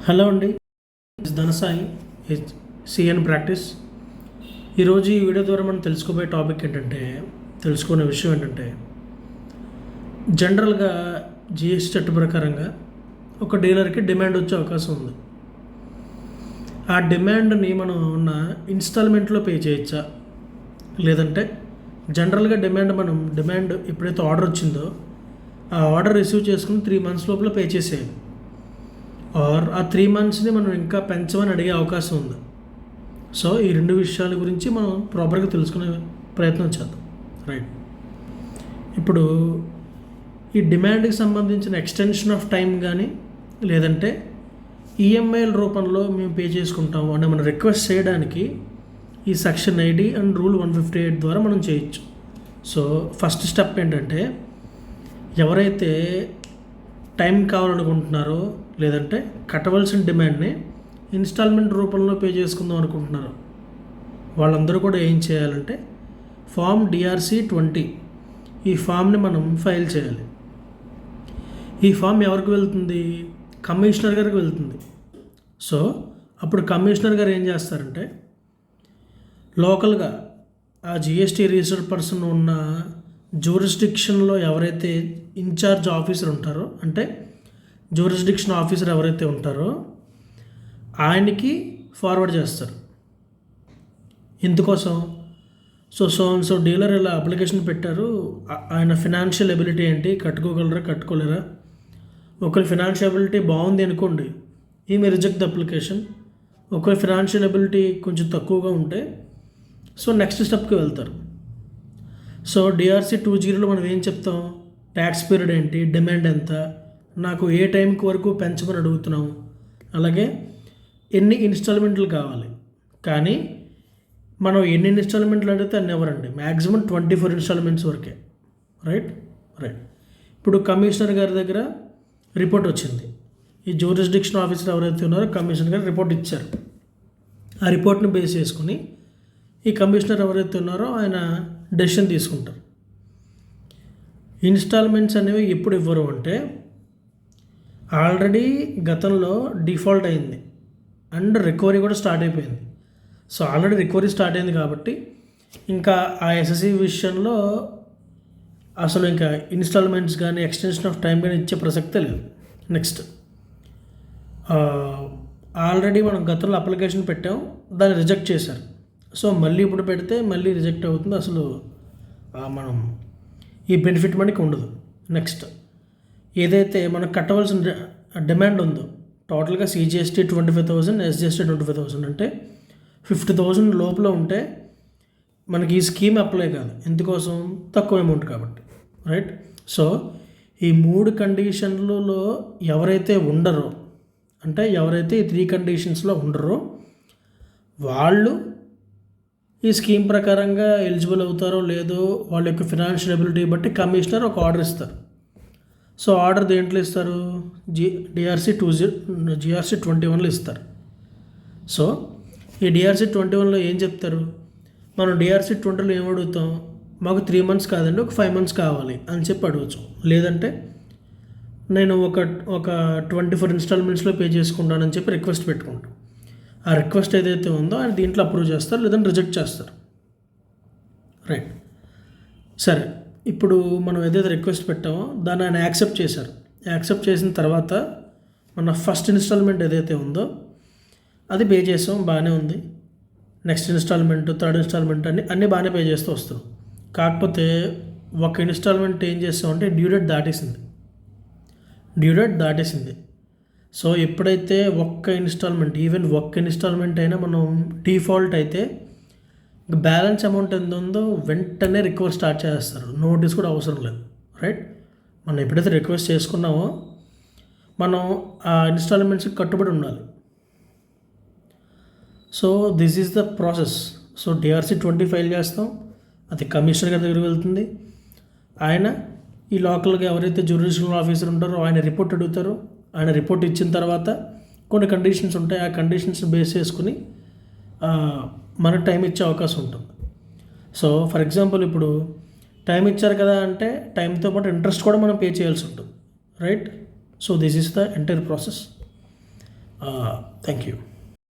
Hello అండి, ధనసాయి CN practice. ఈరోజు ఈ వీడియో ద్వారా మనం తెలుసుకోబోయే టాపిక్ ఏంటంటే, తెలుసుకునే విషయం ఏంటంటే, జనరల్గా జిఎస్టీ చట్ట ప్రకారంగా ఒక డీలర్కి డిమాండ్ వచ్చే అవకాశం ఉంది. ఆ డిమాండ్ని మనం ఉన్న ఇన్స్టాల్మెంట్లో పే చేయొచ్చా, లేదంటే జనరల్గా డిమాండ్ ఎప్పుడైతే ఆర్డర్ వచ్చిందో ఆ ఆర్డర్ రిసీవ్ చేసుకుని 3 months లోపల పే చేసేయాలి. ఆర్ ఆ 3 monthsని మనం ఇంకా పెంచమని అడిగే అవకాశం ఉంది. సో ఈ 2 విషయాల గురించి మనం ప్రాపర్గా తెలుసుకునే ప్రయత్నం చేద్దాం. రైట్, ఇప్పుడు ఈ డిమాండ్కి సంబంధించిన ఎక్స్టెన్షన్ ఆఫ్ టైం కానీ, లేదంటే ఈఎంఐల రూపంలో మేము పే చేసుకుంటాము అంటే మనం రిక్వెస్ట్ చేయడానికి ఈ సెక్షన్ 80 అండ్ రూల్ 158 ద్వారా మనం చేయొచ్చు. సో ఫస్ట్ స్టెప్ ఏంటంటే, ఎవరైతే టైం కావాలనుకుంటున్నారో, లేదంటే కట్టవలసిన డిమాండ్ని ఇన్స్టాల్మెంట్ రూపంలో పే చేసుకుందాం అనుకుంటున్నారో, వాళ్ళందరూ కూడా ఏం చేయాలంటే ఫామ్ DRC-20 ఈ ఫామ్ని మనం ఫైల్ చేయాలి. ఈ ఫామ్ ఎవరికి వెళ్తుంది? కమిషనర్ గారికి వెళ్తుంది. సో అప్పుడు కమిషనర్ గారు ఏం చేస్తారంటే, లోకల్గా ఆ జిఎస్టీ రిజిస్టర్డ్ పర్సన్ ఉన్న జ్యూరిస్డిక్షన్లో ఎవరైతే ఇన్ఛార్జ్ ఆఫీసర్ ఉంటారో, అంటే జ్యూరిస్డిక్షన్ ఆఫీసర్ ఎవరైతే ఉంటారో ఆయనకి ఫార్వర్డ్ చేస్తారు. ఎందుకోసం? సో డీలర్ ఇలా అప్లికేషన్ పెట్టారు, ఆయన ఫినాన్షియల్ ఎబిలిటీ ఏంటి, కట్టుకోగలరా కట్టుకోలేరా? ఒకవేళ ఫినాన్షియల్ ఎబిలిటీ బాగుంది అనుకోండి, ఈ మే రిజెక్ట్ ద అప్లికేషన్. ఒకవేళ ఫినాన్షియల్ ఎబిలిటీ కొంచెం తక్కువగా ఉంటే సో నెక్స్ట్ స్టెప్కి వెళ్తారు. సో DRC-20లో మనం ఏం చెప్తాం? ట్యాక్స్ పీరియడ్ ఏంటి, డిమాండ్ ఎంత, నాకు ఏ టైంకి వరకు పెంచమని అడుగుతున్నాము, అలాగే ఎన్ని ఇన్స్టాల్మెంట్లు కావాలి. కానీ మనం ఎన్ని ఇన్స్టాల్మెంట్లు అడిగితే అన్ని ఎవరండి, మ్యాక్సిమం 24 ఇన్స్టాల్మెంట్స్ వరకే. రైట్. ఇప్పుడు కమిషనర్ గారి దగ్గర రిపోర్ట్ వచ్చింది. ఈ జ్యూరిస్డిక్షన్ ఆఫీసర్ ఎవరైతే ఉన్నారో కమిషనర్ గారు రిపోర్ట్ ఇచ్చారు. ఆ రిపోర్ట్ని బేస్ చేసుకుని ఈ కమిషనర్ ఎవరైతే ఉన్నారో ఆయన డెసిషన్ తీసుకుంటారు. ఇన్స్టాల్మెంట్స్ అనేవి ఎప్పుడు ఇవ్వరు అంటే, ఆల్రెడీ గతంలో డిఫాల్ట్ అయింది అండ్ రికవరీ కూడా స్టార్ట్ అయిపోయింది. సో ఆల్రెడీ రికవరీ స్టార్ట్ అయింది కాబట్టి ఇంకా ఆ ఎస్ఎస్సి విషయంలో అసలు ఇంకా ఇన్స్టాల్మెంట్స్ కానీ ఎక్స్టెన్షన్ ఆఫ్ టైం కానీ ఇచ్చే ప్రసక్తే లేదు. నెక్స్ట్, ఆల్రెడీ మనం గతంలో అప్లికేషన్ పెట్టాం, దాన్ని రిజెక్ట్ చేశారు. సో మళ్ళీ ఇప్పుడు పెడితే మళ్ళీ రిజెక్ట్ అవుతుంది, అసలు మనం ఈ బెనిఫిట్ మనకి ఉండదు. నెక్స్ట్, ఏదైతే మనకు కట్టవలసిన డిమాండ్ ఉందో టోటల్గా CGST 25,000, SGST 25,000 అంటే 50,000 లోపల ఉంటే మనకి ఈ స్కీమ్ అప్లై కాదు. ఎందుకోసం? తక్కువ అమౌంట్ కాబట్టి. రైట్. సో ఈ 3 కండిషన్లలో ఎవరైతే ఉండరో, అంటే ఎవరైతే ఈ 3 కండిషన్స్లో ఉండరో వాళ్ళు ఈ స్కీమ్ ప్రకారంగా ఎలిజిబుల్ అవుతారో లేదో వాళ్ళ యొక్క ఫినాన్షియల్ ఎబిలిటీ బట్టి కమిషనర్ ఒక ఆర్డర్ ఇస్తారు. సో ఆర్డర్ దేంట్లో ఇస్తారు? DRC-21లో ఇస్తారు. సో ఈ DRC-21లో ఏం చెప్తారు? మనం DRC-20లో ఏం అడుగుతాం? మాకు 3 months కాదండి, ఒక 5 months కావాలి అని చెప్పి అడగచ్చు. లేదంటే నేను ఒక 24 ఇన్స్టాల్మెంట్స్లో పే చేసుకుంటానని చెప్పి రిక్వెస్ట్ పెట్టుకుంటాం. ఆ రిక్వెస్ట్ ఏదైతే ఉందో ఆయన దీంట్లో అప్రూవ్ చేస్తారు, లేదంటే రిజెక్ట్ చేస్తారు. రైట్. సరే, ఇప్పుడు మనం ఏదైతే రిక్వెస్ట్ పెట్టామో దాన్ని ఆయన యాక్సెప్ట్ చేశారు. యాక్సెప్ట్ చేసిన తర్వాత మన ఫస్ట్ ఇన్స్టాల్మెంట్ ఏదైతే ఉందో అది పే చేసాం, బాగానే ఉంది. నెక్స్ట్ ఇన్స్టాల్మెంట్, థర్డ్ ఇన్స్టాల్మెంట్ అన్నీ బాగానే పే చేస్తూ వస్తున్నాం. కాకపోతే ఒక ఇన్స్టాల్మెంట్ ఏం చేస్తామంటే డ్యూ డేట్ దాటేసింది. సో ఎప్పుడైతే ఒక్క ఇన్స్టాల్మెంట్ అయినా మనం డిఫాల్ట్ అయితే బ్యాలెన్స్ అమౌంట్ ఎంత ఉందో వెంటనే రికవర్ స్టార్ట్ చేస్తారు, నోటీస్ కూడా అవసరం లేదు. రైట్. మనం ఎప్పుడైతే రిక్వెస్ట్ చేసుకున్నామో మనం ఆ ఇన్స్టాల్మెంట్స్కి కట్టుబడి ఉండాలి. So this is the process. So DRC-20 file చేస్తాం, అది కమిషనర్ గారి దగ్గరికి వెళ్తుంది. ఆయన ఈ లోకల్గా ఎవరైతే జ్యూరిడిక్షనల్ ఆఫీసర్ ఉంటారో ఆయన రిపోర్ట్ అడుగుతారు. ఆయన రిపోర్ట్ ఇచ్చిన తర్వాత కొన్ని కండిషన్స్ ఉంటాయి, ఆ కండిషన్స్ని బేస్ చేసుకుని మనకు టైం ఇచ్చే అవకాశం ఉంటుంది. సో ఫర్ ఎగ్జాంపుల్ ఇప్పుడు టైం ఇచ్చారు కదా అంటే టైంతో పాటు ఇంట్రెస్ట్ కూడా మనం పే చేయాల్సి ఉంటుంది. Right. So this is the entire process. Thank you.